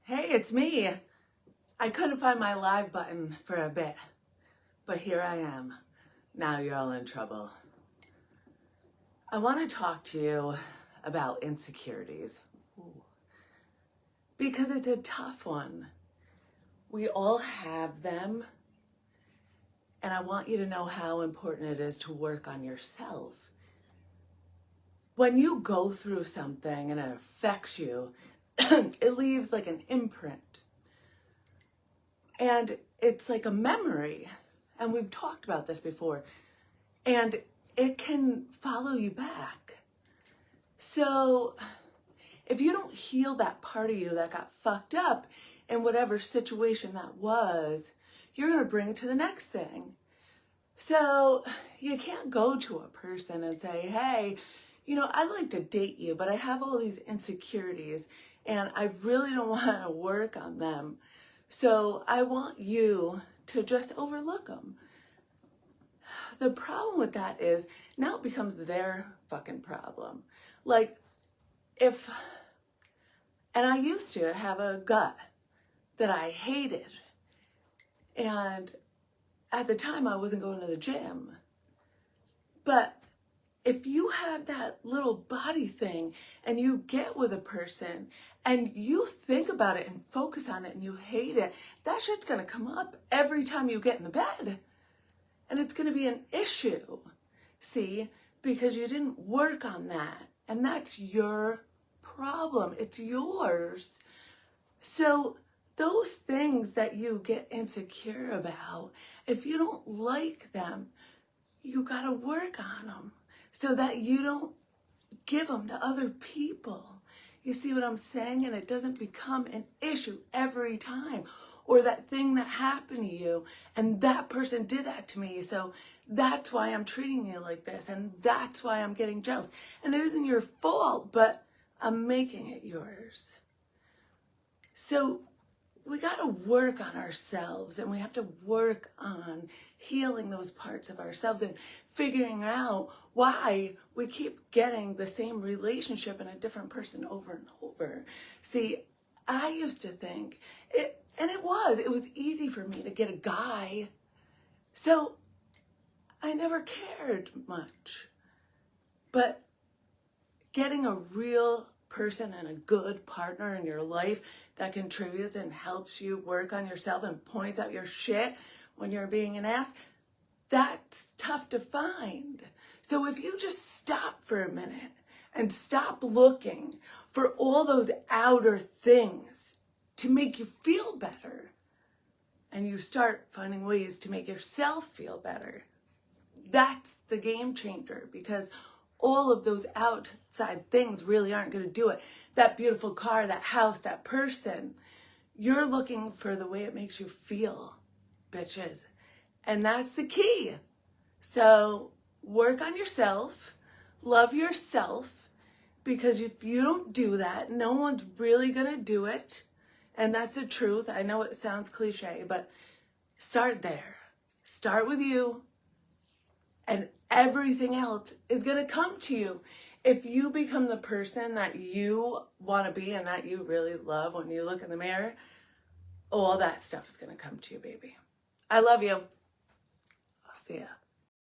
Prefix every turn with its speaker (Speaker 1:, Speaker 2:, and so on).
Speaker 1: Hey, it's me. I couldn't find my live button for a bit, but here I am. Now you're all in trouble. I want to talk to you about insecurities. Ooh. Because it's a tough one. We all have them, and I want you to know how important it is to work on yourself. When you go through something and it affects you, it leaves like an imprint. And it's like a memory. And we've talked about this before. And it can follow you back. So if you don't heal that part of you that got fucked up in whatever situation that was, you're going to bring it to the next thing. So you can't go to a person and say, hey, I'd like to date you, but I have all these insecurities and I really don't want to work on them. So I want you to just overlook them. The problem with that is now it becomes their fucking problem. Like and I used to have a gut that I hated. And at the time I wasn't going to the gym. But if you have that little body thing and you get with a person and you think about it and focus on it and you hate it, that shit's gonna come up every time you get in the bed. And it's gonna be an issue, see, because you didn't work on that. And that's your problem, it's yours. So those things that you get insecure about, if you don't like them, you gotta work on them so that you don't give them to other people. You see what I'm saying? And it doesn't become an issue every time. Or that thing that happened to you, and that person did that to me, so that's why I'm treating you like this, and that's why I'm getting jealous. And it isn't your fault, but I'm making it yours. So we got to work on ourselves, and we have to work on healing those parts of ourselves and figuring out why we keep getting the same relationship in a different person over and over. See, I used to think it was easy for me to get a guy. So I never cared much. But getting a real person and a good partner in your life that contributes and helps you work on yourself and points out your shit when you're being an ass, that's tough to find. So if you just stop for a minute and stop looking for all those outer things to make you feel better, and you start finding ways to make yourself feel better, that's the game changer, because all of those outside things really aren't going to do it. That beautiful car, that house, that person, you're looking for the way it makes you feel, bitches. And that's the key. So work on yourself, love yourself, because if you don't do that, no one's really going to do it. And that's the truth. I know it sounds cliche, but start there. Start with you, and everything else is going to come to you. If you become the person that you want to be and that you really love when you look in the mirror, all that stuff is going to come to you, baby. I love you. I'll see ya.